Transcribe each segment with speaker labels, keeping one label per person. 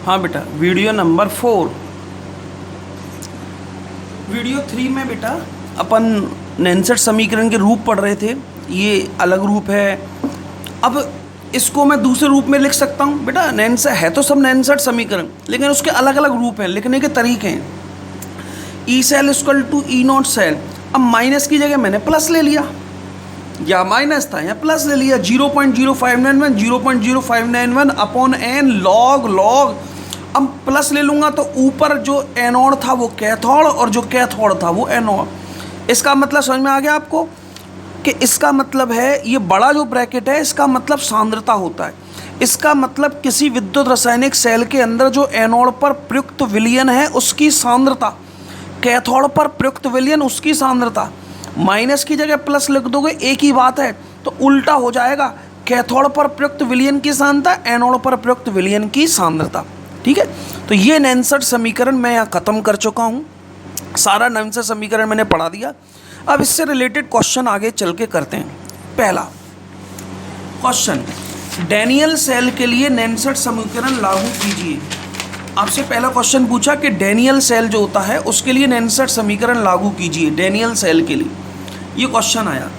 Speaker 1: हाँ बेटा, video number 4। Video 3 में बेटा अपन नैनसेट समीकरण के रूप पढ़ रहे थे। ये अलग रूप है। अब इसको मैं दूसरे रूप में लिख सकता हूँ बेटा। नैनसेट है तो सब नैनसेट समीकरण, लेकिन उसके अलग अलग रूप हैं, लिखने के तरीके हैं। E cell equal to E not cell. अब माइनस की जगह मैंने प्लस ले लिया, या माइनस था या प्लस ले लिया। 0.0591 0.0591 अपॉन एन लॉग। अब प्लस ले लूँगा तो ऊपर जो एनोड था वो कैथोड और जो कैथोड था वो एनोड। इसका मतलब समझ में आ गया आपको कि इसका मतलब है ये बड़ा जो ब्रैकेट है इसका मतलब सांद्रता होता है। इसका मतलब किसी विद्युत रासायनिक सेल के अंदर जो एनोड पर प्रयुक्त विलयन है उसकी सांद्रता, कैथोड पर प्रयुक्त विलयन उसकी सांद्रता। माइनस की जगह प्लस लिख दोगे एक ही बात है, तो उल्टा हो जाएगा। कैथोड पर प्रयुक्त विलयन की सांद्रता, एनोड पर प्रयुक्त विलयन की सांद्रता। ठीक है, तो ये नैनसेट समीकरण मैं यहाँ ख़त्म कर चुका हूँ। सारा नैनसेट समीकरण मैंने पढ़ा दिया। अब इससे रिलेटेड क्वेश्चन आगे चल के करते हैं। पहला क्वेश्चन, डैनियल सेल के लिए नैनसेट समीकरण लागू कीजिए। आपसे पहला क्वेश्चन पूछा कि डैनियल सेल जो होता है उसके लिए नैनसेट समीकरण लागू कीजिए। डैनियल सेल के लिए ये क्वेश्चन आया।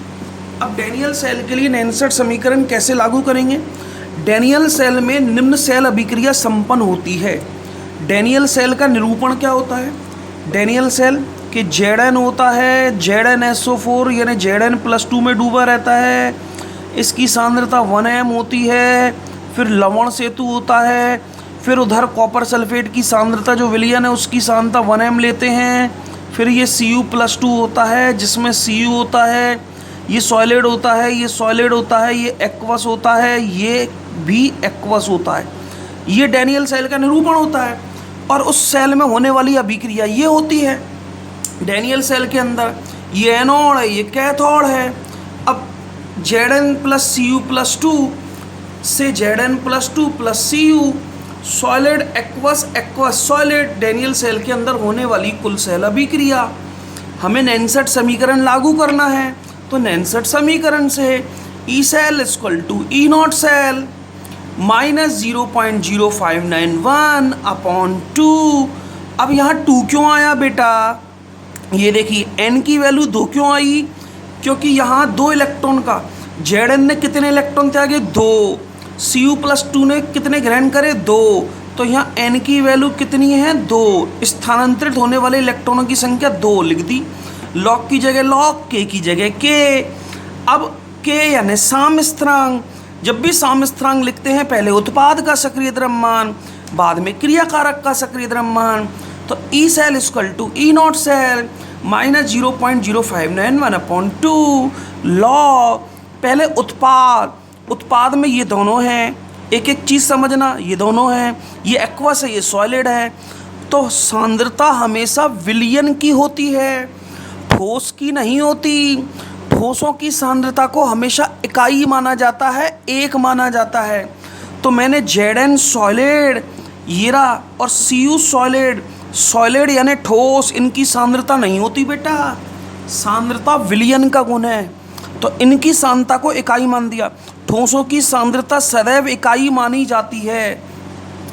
Speaker 1: अब डैनियल सेल के लिए नैनसेट समीकरण कैसे लागू करेंगे? डैनियल सेल में निम्न सेल अभिक्रिया संपन्न होती है। डैनियल सेल का निरूपण क्या होता है? डैनियल सेल के Zn होता है ZnSO4 यानी Zn+2 में डूबा रहता है। इसकी सांद्रता 1m होती है। फिर लवण सेतु होता है। फिर उधर कॉपर सल्फेट की सांद्रता जो विलयन है उसकी सांद्रता 1m लेते हैं। फिर ये Cu+2 होता है जिसमें Cu होता है, ये सॉलिड होता है, ये सॉलिड होता है, ये एक्वस होता है, ये भी एक्वस होता है। ये डैनियल सेल का निरूपण होता है। और उस सेल में होने वाली अभिक्रिया ये होती है। डैनियल सेल के अंदर ये एनोड है, ये कैथोड है। अब Zn+Cu+2 से Zn+2+Cu solid aqueous solid, Daniel cell के अंदर होने वाली कुल सेल अभिक्रिया। हमें नैनसेट समीकरण लागू करना है, तो नैनसेट समीकरण से E cell equal to E not cell minus 0.0591 upon 2। अब यहाँ 2 क्यों आया बेटा? ये देखिए n की वैल्यू 2 क्यों आई? क्योंकि यहाँ 2 इलेक्ट्रॉन का Zn ने कितने इलेक्ट्रॉन त्यागे? 2। Cu+2 ने कितने ग्रहण करे? 2। तो यहाँ n की वैल्यू कितनी है? 2। स्थानांतरित होने वाले इलेक्ट्रॉनों की संख्या 2 लिख दी। लॉग की जगह लॉग, k की जगह k। अब k यानी साम्य स्थिरांक। जब भी साम्य स्थिरांक लिखते हैं पहले उत्पाद का सक्रिय द्रव्यमान, बाद में क्रियाकारक का सक्रिय द्रव्यमान। तो E cell equal to E not cell minus 0.0591 upon 2 log. पहले उत्पाद में ये दोनों हैं, एक एक चीज़ समझना, ये दोनों हैं, ये एक्वस है, ये सॉलिड है। तो सांद्रता हमेशा विलयन की होती है, ठोस की नहीं होती। ठोसों की सांद्रता को हमेशा इकाई माना जाता है, एक माना जाता है। तो मैंने Zn सॉलिड ये रहा और Cu सॉलिड यानी ठोस, इनकी सांद्रता नहीं होती बेटा। सांद्रता विलयन का गुण है, तो इनकी सांद्रता को इकाई मान दिया। ठोसों की सांद्रता सदैव इकाई मानी जाती है,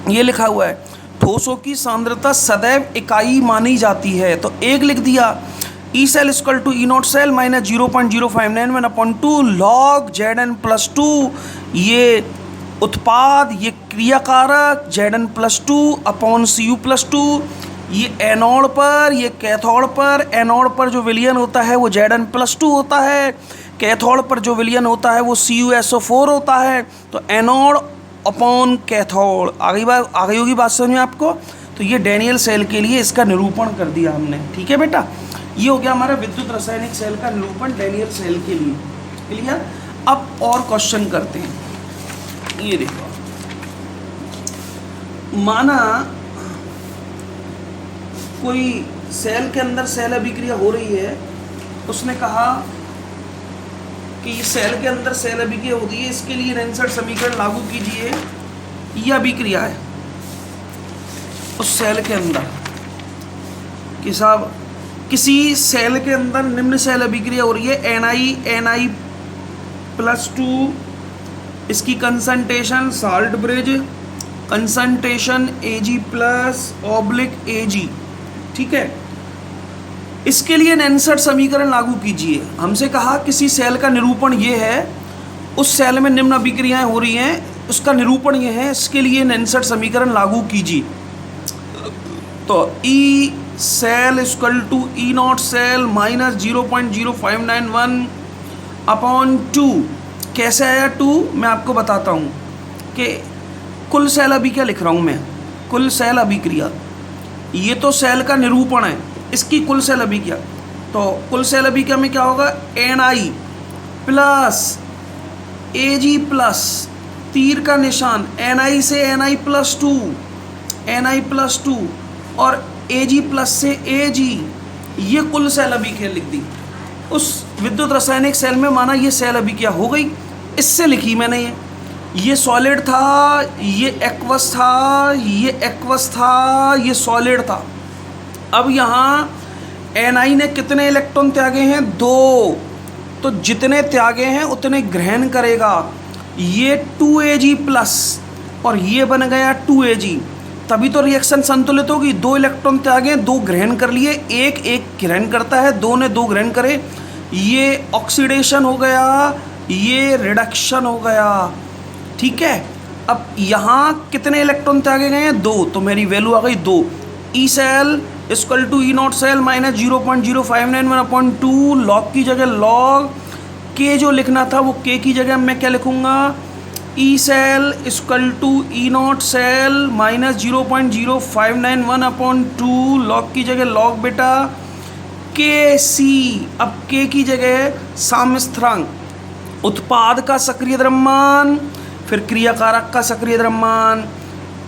Speaker 1: ये लिखा हुआ है। ठोसों की सांद्रता सदैव इकाई मानी जाती है, तो एक लिख दिया। E cell equal to E not cell minus 0.0591 upon 2 log Zn+2। ये उत्पाद, ये क्रियाकारक Zn+2 अपॉन Cu+2। ये एनोड पर, ये कैथोड पर। एनोड पर जो विलयन होता है वो Zn+2 होता है, कैथोड पर जो विलयन होता है वो CuSO4 होता है। तो एनोड अपॉन कैथोड। आगे होगी बात समझ में आपको? तो ये डैनियल सेल के लिए इसका निरूपण कर दिया हमने। ठीक है बेटा, ये हो गया हमारा विद्युत रासायनिक सेल का निरूपण डैनियल सेल के लिए। क्लियर? अब और क्वेश्चन करते हैं। ये देखो, माना कोई सेल के अंदर सेल अभिक्रिया हो रही है। उसने कहा कि सेल के अंदर सेल अभिक्रिया होती है, इसके लिए नैनसेट समीकरण लागू कीजिए। यह अभिक्रिया है उस सेल के अंदर कि साहब किसी सेल के अंदर निम्न सेल अभिक्रिया हो रही है। Na+2 इसकी concentration salt bridge concentration Ag plus oblique Ag, ठीक है। इसके लिए नेंसर्ट समीकरण लागू कीजिए। हमसे कहा किसी सेल का निरूपण ये है, उस सेल में निम्न अभिक्रियाएं हो रही हैं, उसका निरूपण ये है, इसके लिए नेंसर्ट समीकरण लागू कीजिए। तो E cell equal to E not cell minus 0.0591 upon 2। कैसे आया 2, मैं आपको बताता हूँ कि कुल सेल अभिक्रिया लिख रहा हूँ मैं, कुल सेल अभिक्रिया, ये तो सेल का निरूपण है, इसकी कुल सेल अभिक्रिया। तो कुल सेल अभिक्रिया में क्या होगा, Ni प्लस Ag प्लस तीर का निशान Ni से Ni प्लस 2, Ni प्लस 2 और Ag प्लस से Ag, ये कुल सेल अभिक्रिया लिख दी। उस विद्युत रासायनिक सेल में माना ये सेल अभिक्रिया हो गई, इससे लिखी मैंने ये सॉलिड था, ये एक्वस था, ये एक्वस था, ये सॉलिड था। अब यहाँ Ni ने कितने इलेक्ट्रॉन त्यागे हैं, 2, तो जितने त्यागे हैं उतने ग्रहण करेगा। ये 2Ag प्लस और ये बन गया 2Ag, तभी तो रिएक्शन संतुलित होगी। 2 इलेक्ट्रॉन त्यागे, 2 ग्रहण कर लिए, एक ग्रहण करता है, 2 ने 2 ग्रहण करे, ये ऑक्सीडेशन हो गया, ये रिडक्शन हो गया, ठीक है। अब यहाँ कितने इलेक्ट्रॉन त्यागे गए हैं, 2, तो मेरी वैल्यू आ गई 2। E cell equal to E not cell minus 0.0591 upon 2, log की जगह लॉग, के जो लिखना था वो के की जगह मैं क्या लिखूँगा, E cell equal to E not cell minus 0.0591 upon 2, log की जगह लॉग बेटा के सी। अब के की जगह साम्य स्थिरांक, उत्पाद का सक्रिय द्रव्यमान, फिर क्रियाकारक का सक्रिय द्रव्यमान,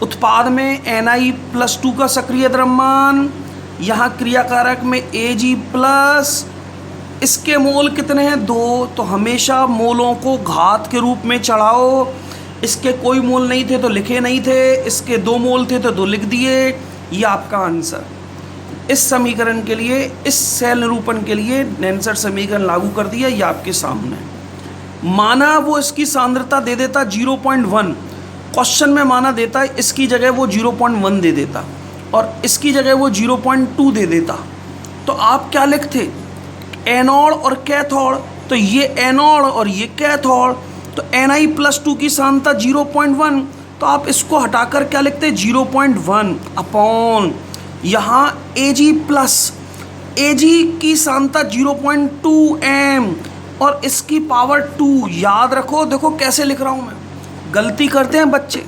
Speaker 1: उत्पाद में Ni प्लस 2 का सक्रिय द्रव्यमान, यहाँ क्रियाकारक में Ag प्लस, इसके मोल कितने हैं, 2, तो हमेशा मोलों को घात के रूप में चढ़ाओ। इसके कोई मोल नहीं थे तो लिखे नहीं थे, इसके 2 मोल थे तो 2 लिख दिए, ये आपका आंसर। इस समीकरण के लिए, इस सेल निरूपण के लिए नेंसर्ट समीकरण लागू कर दिया, ये आपके सामने। माना वो इसकी सांद्रता दे देता 0.1, क्वेश्चन में माना देता है इसकी जगह वो 0.1 दे देता और इसकी जगह वो 0.2 दे देता, तो आप क्या लिखते, एनोड और कैथोड, तो ये एनोड और ये कैथोड, तो Ni प्लस 2 की सांद्रता 0.1, तो आप इसको हटाकर क्या लिखते, 0.1 अपॉन यहाँ Ag प्लस, Ag की सांद्रता 0.2 m और इसकी पावर 2, याद रखो, देखो कैसे लिख रहा हूँ मैं, गलती करते हैं बच्चे।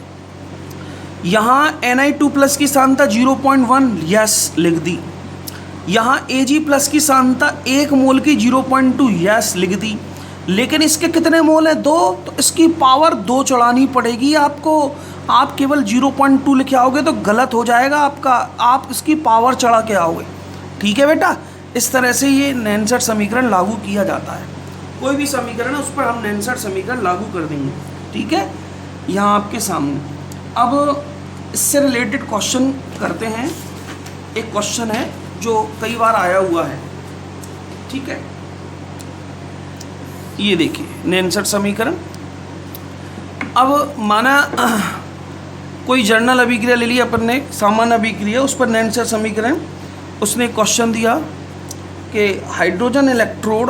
Speaker 1: यहाँ Ni2 प्लस की सांद्रता 0.1, यस लिख दी। यहाँ Ag प्लस की सांद्रता 1 मोल की 0.2, यस लिख दी। लेकिन इसके कितने मोल है, 2, तो इसकी पावर 2 चढ़ानी पड़ेगी आपको। आप केवल 0.2 लिखे आओगे तो गलत हो जाएगा आपका, आप इसकी पावर चढ़ा के आओगे, ठीक है बेटा। इस तरह से ये नेंसर्ट समीकरण लागू किया जाता है। कोई भी समीकरण है उस पर हम नेंसर्ट समीकरण लागू कर देंगे, ठीक है, यहाँ आपके सामने। अब इससे रिलेटेड क्वेश्चन करते हैं। एक क्वेश्चन है जो कई बार आया हुआ है, ठीक है, ये देखिए नेंसर्ट समीकरण। अब माना कोई जर्नल अभिक्रिया ले ली अपन ने, सामान्य अभिक्रिया, उस पर नेंसर्ट समीकरण, उसने क्वेश्चन दिया कि हाइड्रोजन इलेक्ट्रोड